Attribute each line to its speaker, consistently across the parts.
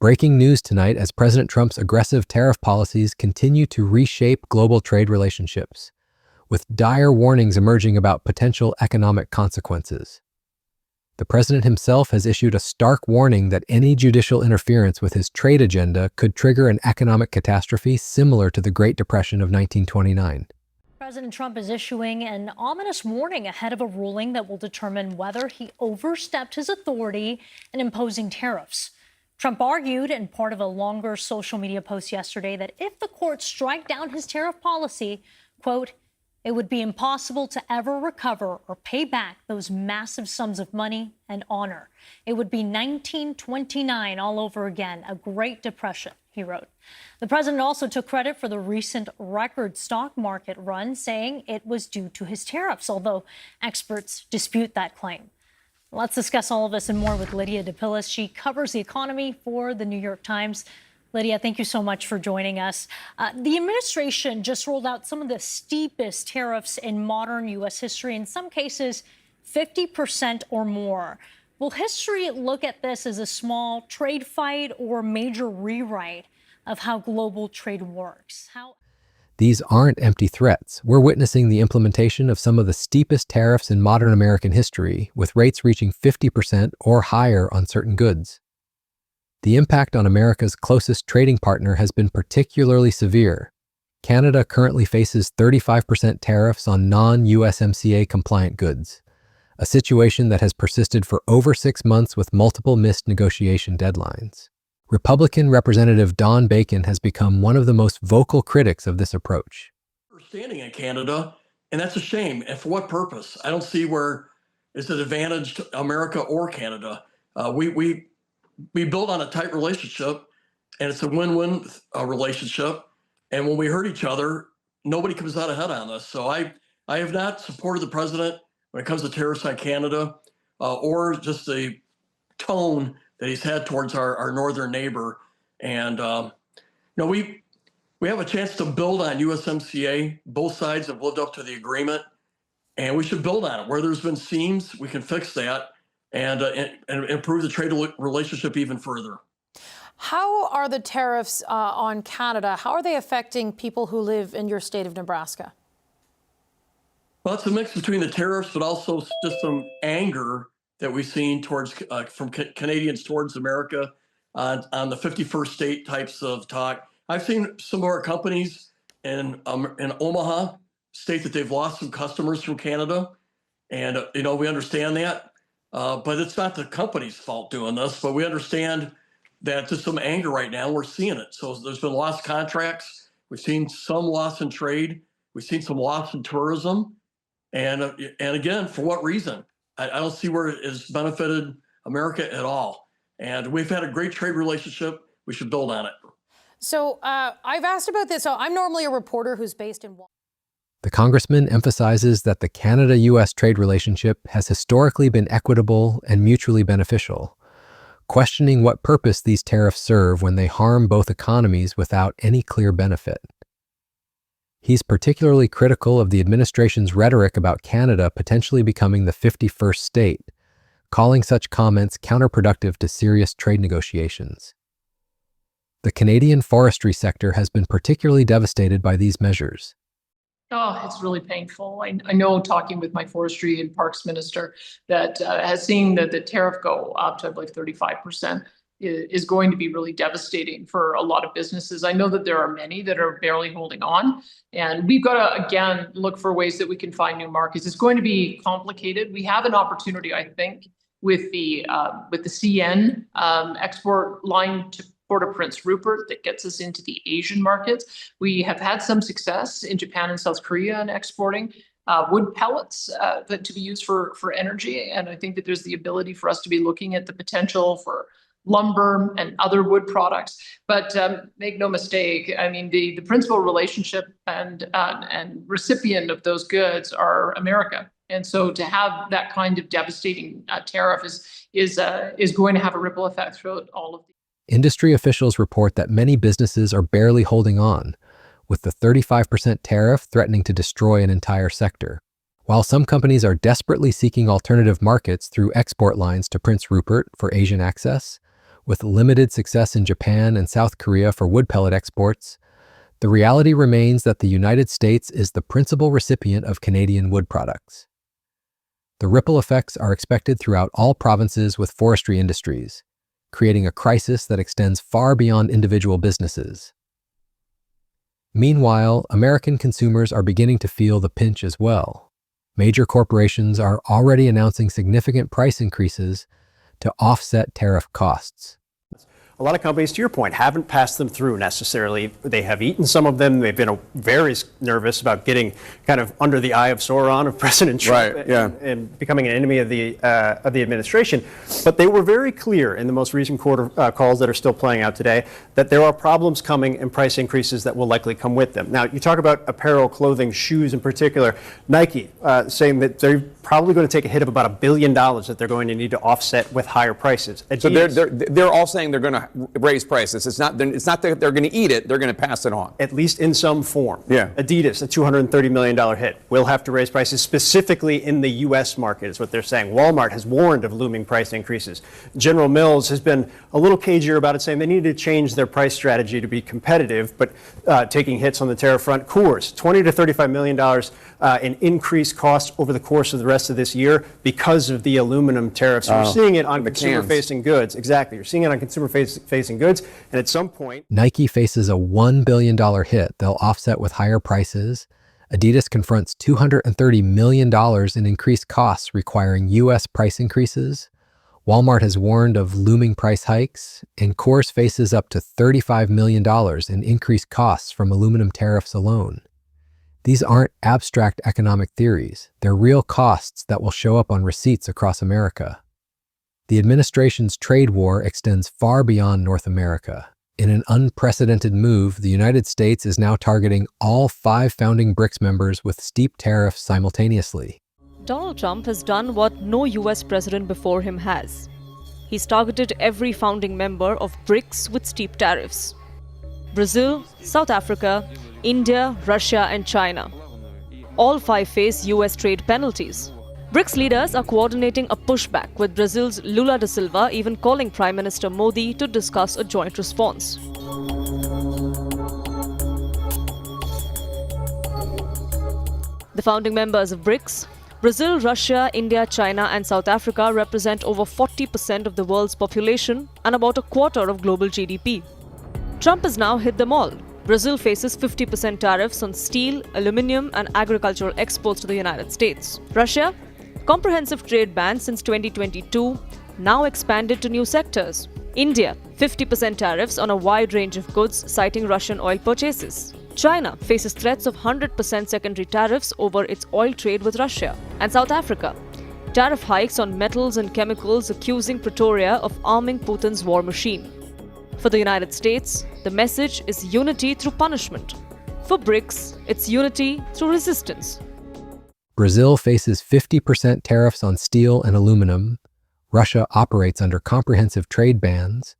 Speaker 1: Breaking news tonight as President Trump's aggressive tariff policies continue to reshape global trade relationships, with dire warnings emerging about potential economic consequences. The president himself has issued a stark warning that any judicial interference with his trade agenda could trigger an economic catastrophe similar to the Great Depression of 1929.
Speaker 2: President Trump is issuing an ominous warning ahead of a ruling that will determine whether he overstepped his authority in imposing tariffs. Trump argued in part of a longer social media post yesterday that if the courts strike down his tariff policy, quote, it would be impossible to ever recover or pay back those massive sums of money and honor. It would be 1929 all over again, a Great Depression, he wrote. The president also took credit for the recent record stock market run, saying it was due to his tariffs, although experts dispute that claim. Let's discuss all of this and more with Lydia DePillis. She covers the economy for the New York Times. Lydia, thank you so much for joining us. The administration just rolled out some of the steepest tariffs in modern U.S. history, in some cases 50% or more. Will history look at this as a small trade fight or major rewrite of how global trade works?
Speaker 1: These aren't empty threats. We're witnessing the implementation of some of the steepest tariffs in modern American history, with rates reaching 50% or higher on certain goods. The impact on America's closest trading partner has been particularly severe. Canada currently faces 35% tariffs on non-USMCA compliant goods, a situation that has persisted for over 6 months with multiple missed negotiation deadlines. Republican Representative Don Bacon has become one of the most vocal critics of this approach.
Speaker 3: We're standing in Canada, and that's a shame. And for what purpose? I don't see where it's an advantage to America or Canada. We build on a tight relationship, and it's a win-win relationship. And when we hurt each other, nobody comes out ahead on this. So I have not supported the president when it comes to tariffs on Canada, or just the tone that he's had towards our northern neighbor. And we have a chance to build on USMCA. Both sides have lived up to the agreement, and we should build on it. Where there's been seams, we can fix that and improve the trade relationship even further.
Speaker 4: How are the tariffs on Canada, how are they affecting people who live in your state of Nebraska?
Speaker 3: Well, it's a mix between the tariffs, but also just some anger that we've seen towards from Canadians towards America on the 51st state types of talk. I've seen some of our companies in Omaha state that they've lost some customers from Canada, and we understand that, but it's not the company's fault doing this. But we understand that there's some anger right now. We're seeing it. So there's been lost contracts. We've seen some loss in trade. We've seen some loss in tourism, and again, for what reason? I don't see where it has benefited America at all. And we've had a great trade relationship. We should build on it.
Speaker 4: So I've asked about this. So I'm normally a reporter who's based in Washington.
Speaker 1: The congressman emphasizes that the Canada-U.S. trade relationship has historically been equitable and mutually beneficial, questioning what purpose these tariffs serve when they harm both economies without any clear benefit. He's particularly critical of the administration's rhetoric about Canada potentially becoming the 51st state, calling such comments counterproductive to serious trade negotiations. The Canadian forestry sector has been particularly devastated by these measures.
Speaker 5: Oh, it's really painful. I know, talking with my forestry and parks minister, that has seen that the tariff go up to, I believe, 35%. Is going to be really devastating for a lot of businesses. I know that there are many that are barely holding on, and we've got to, again, look for ways that we can find new markets. It's going to be complicated. We have an opportunity, I think, with the CN export line to Port of Prince Rupert that gets us into the Asian markets. We have had some success in Japan and South Korea in exporting wood pellets to be used for energy, and I think that there's the ability for us to be looking at the potential for lumber and other wood products. But make no mistake, I mean, the principal relationship and recipient of those goods are America. And so to have that kind of devastating tariff is going to have a ripple effect throughout all of the.
Speaker 1: Industry officials report that many businesses are barely holding on, with the 35% tariff threatening to destroy an entire sector. While some companies are desperately seeking alternative markets through export lines to Prince Rupert for Asian access, With limited success in Japan and South Korea for wood pellet exports, the reality remains that the United States is the principal recipient of Canadian wood products. The ripple effects are expected throughout all provinces with forestry industries, creating a crisis that extends far beyond individual businesses. Meanwhile, American consumers are beginning to feel the pinch as well. Major corporations are already announcing significant price increases to offset tariff costs.
Speaker 6: A lot of companies, to your point, haven't passed them through necessarily. They have eaten some of them. They've been very nervous about getting kind of under the eye of Sauron of President Trump,
Speaker 7: right, yeah,
Speaker 6: and becoming an enemy of the administration. But they were very clear in the most recent quarter calls that are still playing out today that there are problems coming and price increases that will likely come with them. Now, you talk about apparel, clothing, shoes in particular. Nike saying that they're probably going to take a hit of about $1 billion that they're going to need to offset with higher prices.
Speaker 7: Adidas, so they're all saying they're going to raise prices. It's not that they're going to eat it, they're going to pass it on.
Speaker 6: At least in some form.
Speaker 7: Yeah.
Speaker 6: Adidas, a $230 million hit, will have to raise prices specifically in the U.S. market, is what they're saying. Walmart has warned of looming price increases. General Mills has been a little cagier about it, saying they need to change their price strategy to be competitive, but taking hits on the tariff front. Coors, $20 to $35 million in increased costs over the course of the rest of this year because of the aluminum tariffs. You're seeing it on consumer-facing goods. Exactly. You're seeing it on consumer-facing goods, and at some point,
Speaker 1: Nike faces a $1 billion hit they'll offset with higher prices. Adidas confronts $230 million in increased costs requiring U.S. price increases. Walmart has warned of looming price hikes, and Coors faces up to $35 million in increased costs from aluminum tariffs alone. These aren't abstract economic theories. They're real costs that will show up on receipts across America. The administration's trade war extends far beyond North America. In an unprecedented move, the United States is now targeting all 5 founding BRICS members with steep tariffs simultaneously.
Speaker 8: Donald Trump has done what no US president before him has. He's targeted every founding member of BRICS with steep tariffs. Brazil, South Africa, India, Russia, and China. All 5 face US trade penalties. BRICS leaders are coordinating a pushback, with Brazil's Lula da Silva even calling Prime Minister Modi to discuss a joint response. The founding members of BRICS, Brazil, Russia, India, China, and South Africa, represent over 40% of the world's population and about a quarter of global GDP. Trump has now hit them all. Brazil faces 50% tariffs on steel, aluminium, and agricultural exports to the United States. Russia, comprehensive trade ban since 2022, now expanded to new sectors. India, 50% tariffs on a wide range of goods, citing Russian oil purchases. China faces threats of 100% secondary tariffs over its oil trade with Russia. And South Africa, tariff hikes on metals and chemicals, accusing Pretoria of arming Putin's war machine. For the United States, the message is unity through punishment. For BRICS, it's unity through resistance.
Speaker 1: Brazil faces 50% tariffs on steel and aluminum. Russia operates under comprehensive trade bans.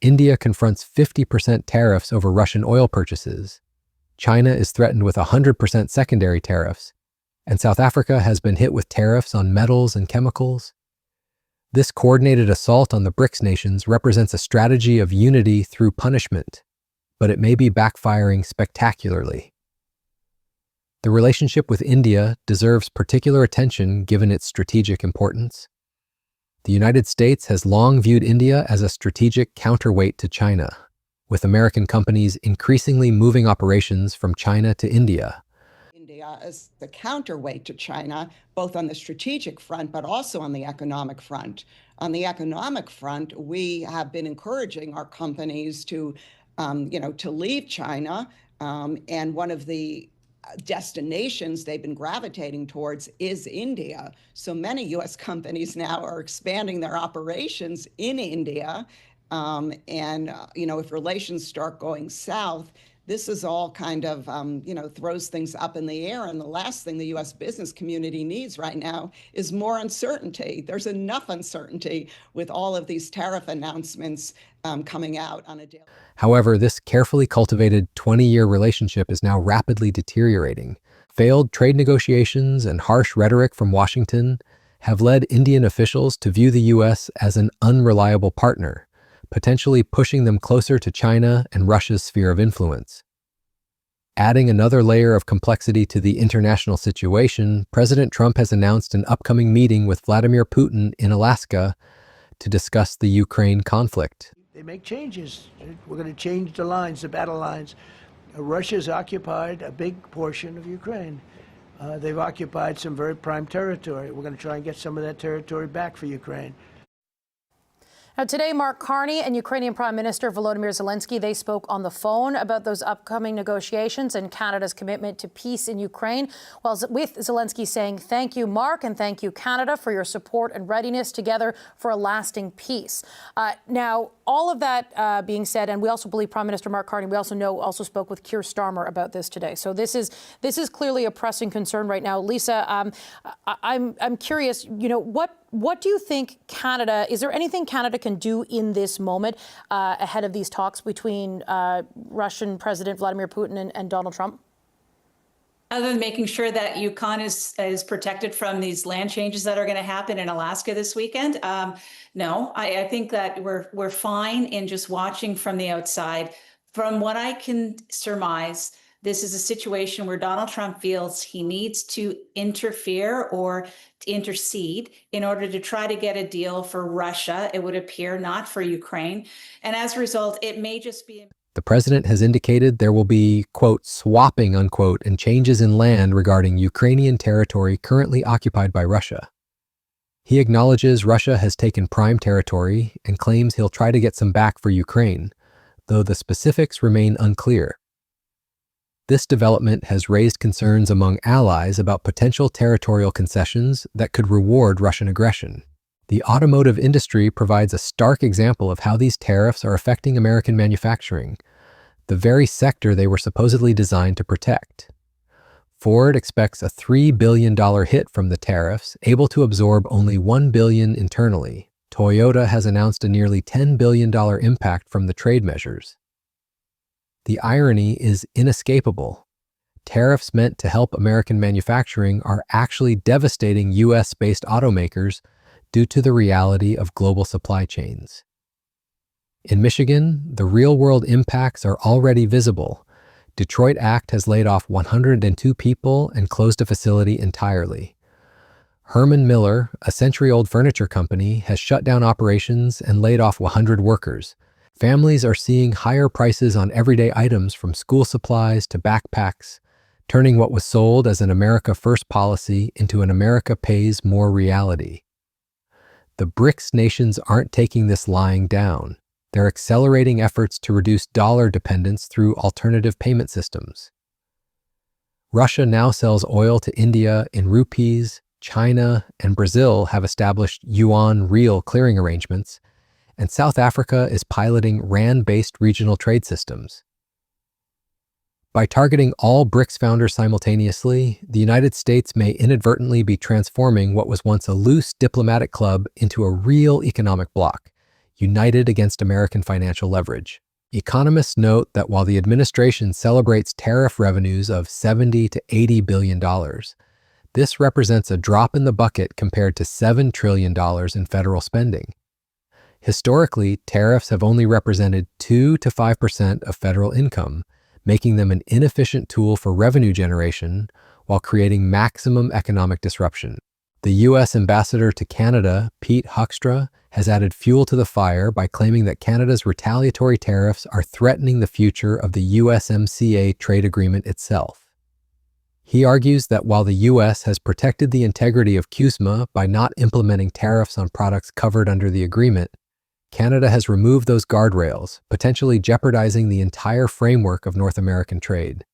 Speaker 1: India confronts 50% tariffs over Russian oil purchases. China is threatened with 100% secondary tariffs. And South Africa has been hit with tariffs on metals and chemicals. This coordinated assault on the BRICS nations represents a strategy of unity through punishment, but it may be backfiring spectacularly. The relationship with India deserves particular attention given its strategic importance. The United States has long viewed India as a strategic counterweight to China, with American companies increasingly moving operations from China to India.
Speaker 9: India as the counterweight to China, both on the strategic front, but also on the economic front. On the economic front, we have been encouraging our companies to leave China, and one of the destinations they've been gravitating towards is India. So many U.S. companies now are expanding their operations in India. If relations start going south, this is all kind of, throws things up in the air. And the last thing the U.S. business community needs right now is more uncertainty. There's enough uncertainty with all of these tariff announcements coming out on a daily basis.
Speaker 1: However, this carefully cultivated 20-year relationship is now rapidly deteriorating. Failed trade negotiations and harsh rhetoric from Washington have led Indian officials to view the U.S. as an unreliable partner, potentially pushing them closer to China and Russia's sphere of influence. Adding another layer of complexity to the international situation, President Trump has announced an upcoming meeting with Vladimir Putin in Alaska to discuss the Ukraine conflict.
Speaker 10: They make changes. We're going to change the lines, the battle lines. Russia's occupied a big portion of Ukraine. They've occupied some very prime territory. We're going to try and get some of that territory back for Ukraine.
Speaker 4: Now, today, Mark Carney and Ukrainian Prime Minister Volodymyr Zelensky, they spoke on the phone about those upcoming negotiations and Canada's commitment to peace in Ukraine, with Zelensky saying, "Thank you, Mark, and thank you, Canada, for your support and readiness together for a lasting peace." Now, all of that being said, and we also believe Prime Minister Mark Carney, we also spoke with Keir Starmer about this today. So this is clearly a pressing concern right now. Lisa, I'm curious, what do you think Canada, is there anything Canada can do in this moment ahead of these talks between Russian President Vladimir Putin and Donald Trump?
Speaker 11: Other than making sure that Yukon is protected from these land changes that are going to happen in Alaska this weekend, no, I think that we're fine in just watching from the outside. From what I can surmise, this is a situation where Donald Trump feels he needs to interfere or to intercede in order to try to get a deal for Russia, it would appear, not for Ukraine. And as a result, it may just be...
Speaker 1: The president has indicated there will be, quote, swapping, unquote, and changes in land regarding Ukrainian territory currently occupied by Russia. He acknowledges Russia has taken prime territory and claims he'll try to get some back for Ukraine, though the specifics remain unclear. This development has raised concerns among allies about potential territorial concessions that could reward Russian aggression. The automotive industry provides a stark example of how these tariffs are affecting American manufacturing, the very sector they were supposedly designed to protect. Ford expects a $3 billion hit from the tariffs, able to absorb only $1 billion internally. Toyota has announced a nearly $10 billion impact from the trade measures. The irony is inescapable. Tariffs meant to help American manufacturing are actually devastating U.S.-based automakers due to the reality of global supply chains. In Michigan, the real-world impacts are already visible. Detroit Act has laid off 102 people and closed a facility entirely. Herman Miller, a century-old furniture company, has shut down operations and laid off 100 workers. Families are seeing higher prices on everyday items from school supplies to backpacks, turning what was sold as an America First policy into an America Pays More reality. The BRICS nations aren't taking this lying down. They're accelerating efforts to reduce dollar dependence through alternative payment systems. Russia now sells oil to India in rupees. China and Brazil have established yuan real clearing arrangements, and South Africa is piloting RAN-based regional trade systems. By targeting all BRICS founders simultaneously, the United States may inadvertently be transforming what was once a loose diplomatic club into a real economic bloc, united against American financial leverage. Economists note that while the administration celebrates tariff revenues of $70 to $80 billion, this represents a drop in the bucket compared to $7 trillion in federal spending. Historically, tariffs have only represented 2 to 5% of federal income, making them an inefficient tool for revenue generation while creating maximum economic disruption. The U.S. ambassador to Canada, Pete Hoekstra, has added fuel to the fire by claiming that Canada's retaliatory tariffs are threatening the future of the USMCA trade agreement itself. He argues that while the U.S. has protected the integrity of CUSMA by not implementing tariffs on products covered under the agreement, Canada has removed those guardrails, potentially jeopardizing the entire framework of North American trade.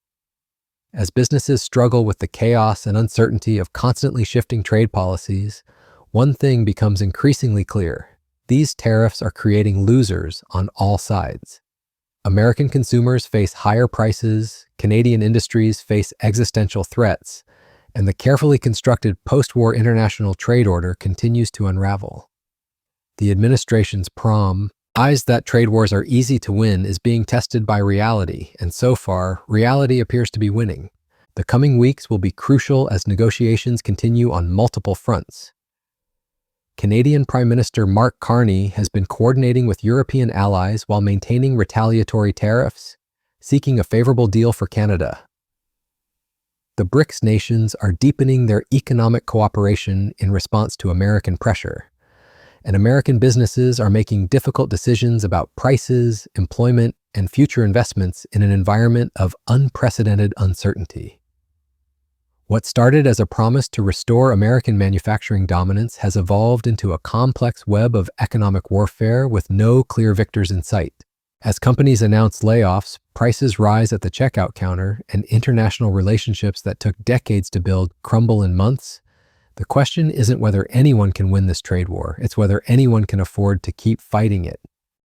Speaker 1: As businesses struggle with the chaos and uncertainty of constantly shifting trade policies, one thing becomes increasingly clear: these tariffs are creating losers on all sides. American consumers face higher prices, Canadian industries face existential threats, and the carefully constructed post-war international trade order continues to unravel. The administration's promise that trade wars are easy to win is being tested by reality, and so far, reality appears to be winning. The coming weeks will be crucial as negotiations continue on multiple fronts. Canadian Prime Minister Mark Carney has been coordinating with European allies while maintaining retaliatory tariffs, seeking a favorable deal for Canada. The BRICS nations are deepening their economic cooperation in response to American pressure, and American businesses are making difficult decisions about prices, employment, and future investments in an environment of unprecedented uncertainty. What started as a promise to restore American manufacturing dominance has evolved into a complex web of economic warfare with no clear victors in sight. As companies announce layoffs, prices rise at the checkout counter, and international relationships that took decades to build crumble in months, the question isn't whether anyone can win this trade war, it's whether anyone can afford to keep fighting it.